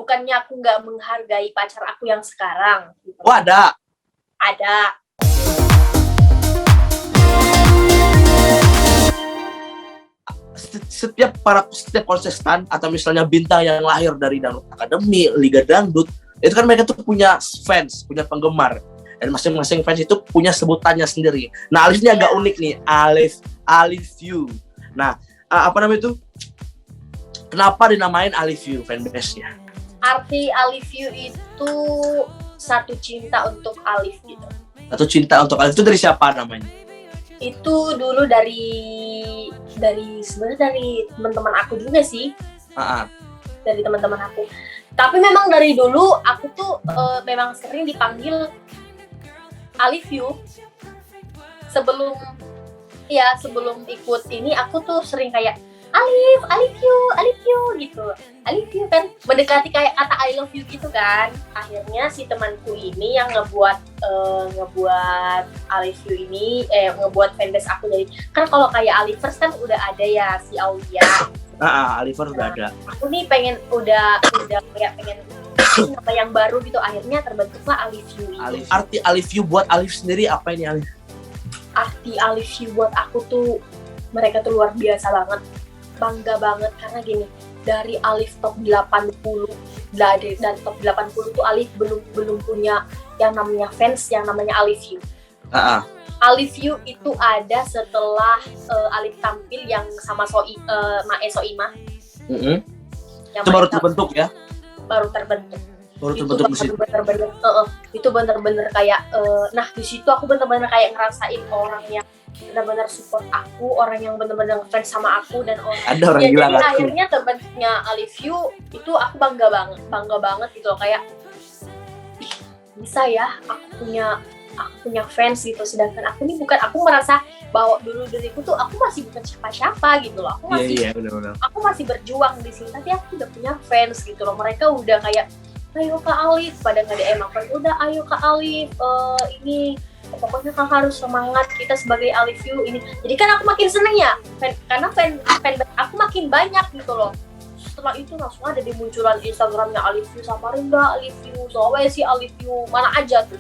bukannya aku nggak menghargai pacar aku yang sekarang gitu. Oh, ada setiap kontestan atau misalnya bintang yang lahir dari Dangdut Akademi, Liga Dangdut, itu kan mereka tuh punya fans, punya penggemar, dan masing-masing fans itu punya sebutannya sendiri. Nah, Alif ini agak unik nih, Alif You. Nah, apa namanya itu? Kenapa dinamain Alif You fanbase-nya? Arti Alif You itu satu cinta untuk Alif gitu. Satu cinta untuk Alif itu dari siapa namanya? Itu dulu dari sebenarnya dari teman-teman aku juga sih. Dari teman-teman aku. Tapi memang dari dulu aku tuh memang sering dipanggil Alif You. Sebelum ikut ini aku tuh sering kayak Alif you gitu. Alif you kan mendekati kayak kata I love you gitu kan. Akhirnya si temanku ini yang ngebuat Alif you ini ngebuat fanbase aku. Jadi kan kalau kayak Alifers kan udah ada ya si Aulia. Alifers udah ada. Aku nih pengen apa yang baru gitu. Akhirnya terbentuklah Alif you ini. Arti Alif you buat Alif sendiri apa ini, Alif? Arti Alif you buat aku tuh mereka tuh luar biasa banget. Bangga banget karena gini, dari Alif top 80 dan top 80 tuh Alif belum punya yang namanya fans yang namanya Alif You. Alif You itu ada setelah Alif tampil yang sama Mae Soimah. Itu baru terbentuk ya? Baru terbentuk. Itu bener-bener kayak nah di situ aku bener-bener kayak ngerasain orang yang benar-benar support aku, orang yang benar-benar ngefans sama aku, dan orang gila jadi akhirnya terbentuknya Alif You itu aku bangga banget gitu loh, kayak bisa ya aku punya fans gitu, sedangkan aku merasa bahwa diriku tuh aku masih bukan siapa-siapa gitu loh, aku masih berjuang di sini, tapi aku udah punya fans gitu loh. Mereka udah kayak ayo Kak Alif, pada nggak DM aku udah ayo Kak Alif, ini pokoknya Kak harus semangat, kita sebagai Alif You ini. Jadi kan aku makin seneng ya, karena fan aku makin banyak gitu loh. Setelah itu langsung ada di munculan Instagramnya Alif You, Samarinda Alif You, Sulawesi Alif You, mana aja tuh.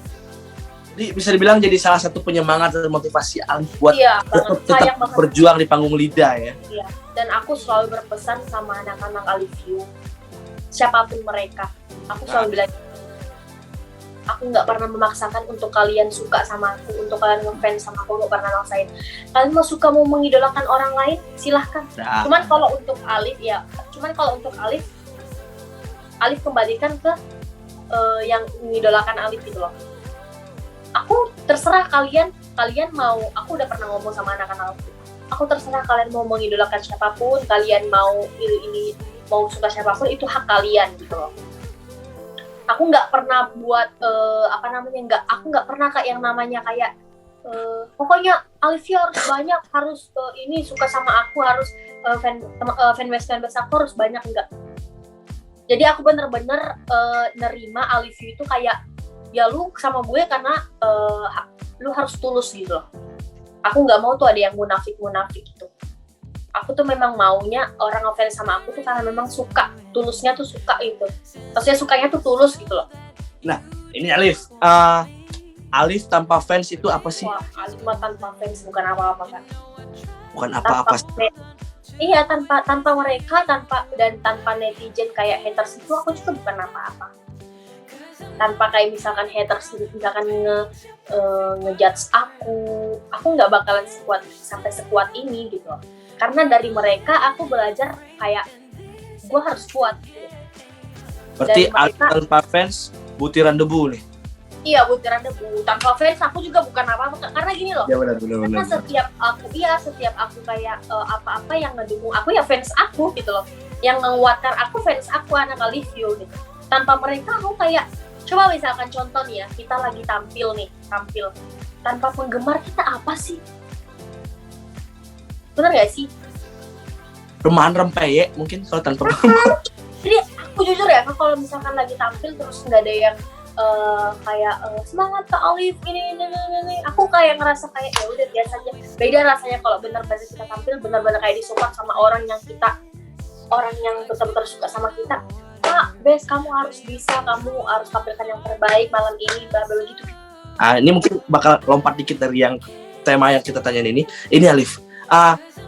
Jadi bisa dibilang jadi salah satu penyemangat dan motivasi Alif buat tetap berjuang di panggung lidah ya. Iya. Dan aku selalu berpesan sama anak-anak Alif You, siapapun mereka, aku selalu bilang, aku nggak pernah memaksakan untuk kalian suka sama aku, untuk kalian ngefans sama aku, nggak pernah maksain. Kalian mau mengidolakan orang lain, silahkan. Cuman kalau untuk Alif kembalikan ke yang mengidolakan Alif gitu loh. Aku terserah kalian mau, aku udah pernah ngomong sama anak-anak aku terserah kalian mau mengidolakan siapapun, kalian mau ini mau suka siapapun, itu hak kalian gitu loh. Aku nggak pernah buat aku nggak pernah kayak yang namanya kayak pokoknya Alif You harus ini suka sama aku, harus fanbase aku harus banyak, enggak. Jadi aku bener-bener nerima Alif You itu kayak ya lu sama gue karena lu harus tulus gitu loh. Aku nggak mau tuh ada yang munafik gitu. Aku tuh memang maunya orang ngefans sama aku tuh karena memang suka, tulusnya tuh suka itu. Maksudnya sukanya tuh tulus gitu loh. Nah, ini Alif. Alif tanpa fans itu apa sih? Wah, Alif mah tanpa fans bukan apa-apa kan. Bukan apa-apa. Iya, tanpa mereka, tanpa netizen kayak haters itu aku juga bukan apa-apa. Tanpa kayak misalkan haters ngejudge aku nggak bakalan sampai sekuat ini gitu loh. Karena dari mereka aku belajar kayak gue harus kuat gitu. Berarti tanpa fans butiran debu nih. Iya, butiran debu. Tanpa fans aku juga bukan apa-apa, karena gini loh. Ya benar. Karena setiap aku kayak apa-apa yang ngedukung aku ya fans aku gitu loh. Yang menguatkan aku fans aku, anak Alif You gitu. Tanpa mereka aku kayak, coba misalkan contoh nih ya, kita lagi tampil. Tanpa penggemar kita apa sih? Bener gak sih? Rumahan rempeyek mungkin kalau tanpa penggemar. Jadi aku jujur ya, kalau misalkan lagi tampil terus nggak ada yang kayak semangat Kak Alif ini, aku kayak ngerasa kayak ya udah biasa aja. Beda rasanya kalau benar-benar kita tampil, benar-benar kayak disupport sama orang yang betul-betul suka sama kita. Bes, kamu harus bisa, kamu harus tampilkan yang terbaik malam ini, babel gitu. Ini mungkin bakal lompat dikit dari yang tema yang kita tanyain ini. Ini Alif.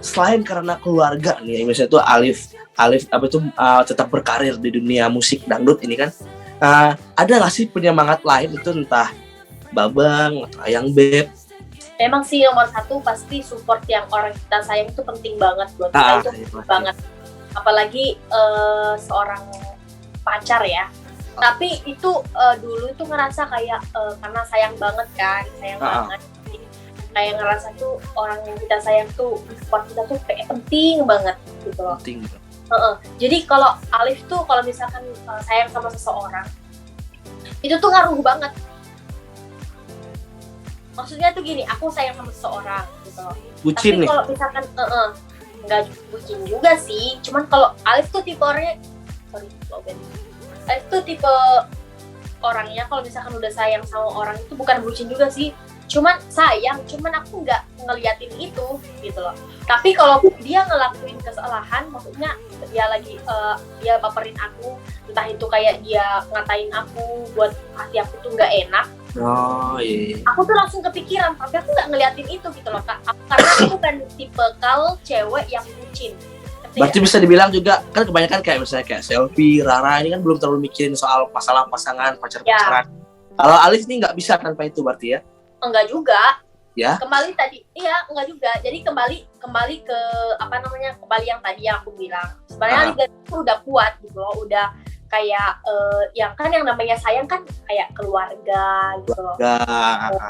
Selain karena keluarga nih, misalnya tuh Alif tetap berkarir di dunia musik dangdut ini kan. Ada nggak sih penyemangat lain itu, entah Babang atau Ayang Beb? Memang sih nomor satu pasti support yang orang kita sayang itu penting banget buat kita, itu penting banget. Apalagi seorang pacar ya. Tapi itu dulu itu ngerasa kayak karena sayang banget kan, sayang banget. Kayak ngerasa tuh orang yang kita sayang tuh support kita tuh kayak penting banget gitu loh. Penting. Jadi kalau Alif tuh kalau misalkan sayang sama seseorang, itu tuh ngaruh banget. Maksudnya tuh gini, aku sayang sama seseorang gitu loh. Bucin tapi nih. kalau misalkan nggak bucin juga sih, cuman kalau Alif tuh tipe orangnya, Alif tuh tipe orangnya kalau misalkan udah sayang sama orang itu bukan bucin juga sih, cuman sayang, cuman aku nggak ngeliatin itu gitu loh. Tapi kalau dia ngelakuin kesalahan, maksudnya dia lagi dia baperin aku, entah itu kayak dia ngatain aku buat hati aku tuh nggak enak, Oh iya. aku tuh langsung kepikiran, tapi aku nggak ngeliatin itu gitu loh Kak. Karena aku bukan tipe kal cewek yang bucin. Berarti bisa dibilang juga kan kebanyakan kayak misalnya kayak Selfie, Rara ini kan belum terlalu mikirin soal masalah pasangan, pacaran. Kalau Alif nih nggak bisa tanpa itu berarti ya? Enggak juga. Ya. Kembali tadi, iya enggak juga. Jadi kembali ke kembali yang tadi yang aku bilang. Sebenarnya Alif itu udah kuat gitu loh, udah kayak yang kan yang namanya sayang kan kayak keluarga gitu loh.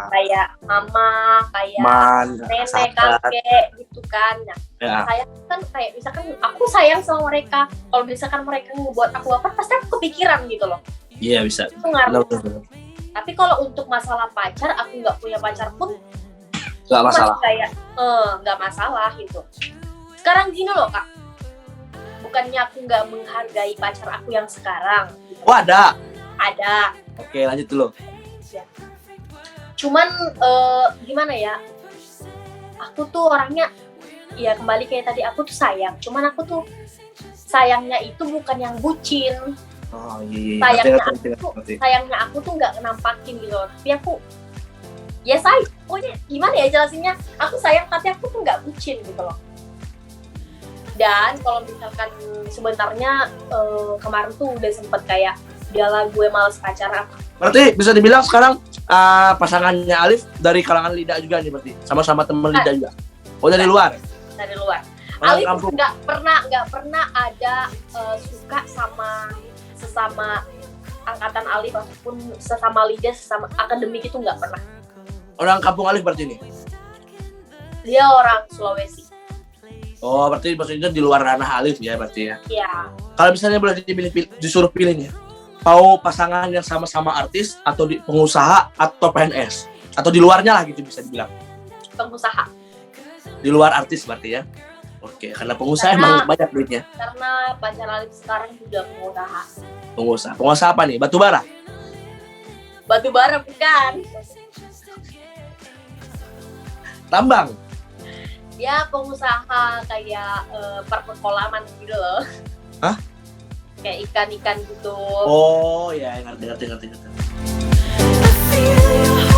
Kayak mama, kayak nenek, kakek gitu kan. Nah, sayang kan kayak misalkan aku sayang sama mereka. Kalau misalkan mereka ngebuat aku apa, pasti aku kepikiran gitu loh. Iya bisa. Itu ngaruh. Tapi kalau untuk masalah pacar, aku nggak punya pacar pun nggak masalah. Kayak nggak masalah gitu. Sekarang gini loh Kak, bukannya aku nggak menghargai pacar aku yang sekarang. Gitu. Oh ada. Oke lanjut dulu. Ya. Cuman gimana ya? Aku tuh orangnya, ya kembali kayak tadi, aku tuh sayang. Cuman aku tuh sayangnya itu bukan yang bucin. Oh iya. Sayangnya aku tuh nggak nampakin gitu. Tapi aku, ya pokoknya gimana ya jelasinnya? Aku sayang tapi aku tuh nggak bucin gitu loh. Dan kalau misalkan sebenarnya kemarin tuh udah sempet kayak dialah gue males pacaran. Berarti bisa dibilang sekarang pasangannya Alif dari kalangan Lida juga nih berarti, sama-sama teman Lida juga. Oh dari luar? Dari luar. Alif nggak pernah ada suka sama sesama angkatan Alif ataupun sesama Lida, sesama akademik itu nggak pernah. Orang kampung Alif berarti ini? Dia orang Sulawesi. Oh, berarti maksudnya di luar ranah Alif ya berarti ya? Iya. Kalau misalnya boleh disuruh pilih nih, mau pasangan yang sama-sama artis atau di pengusaha atau PNS? Atau di luarnya lah gitu bisa dibilang? Pengusaha. Di luar artis berarti ya? Oke, karena pengusaha emang banyak duitnya. Karena pacar Alif sekarang juga pengusaha. Pengusaha apa nih? Batubara? Batubara bukan. Tambang? Ya pengusaha kayak perpekolaman gitu loh. Hah? Kayak ikan-ikan gitu. Oh ya, ngerti. I feel your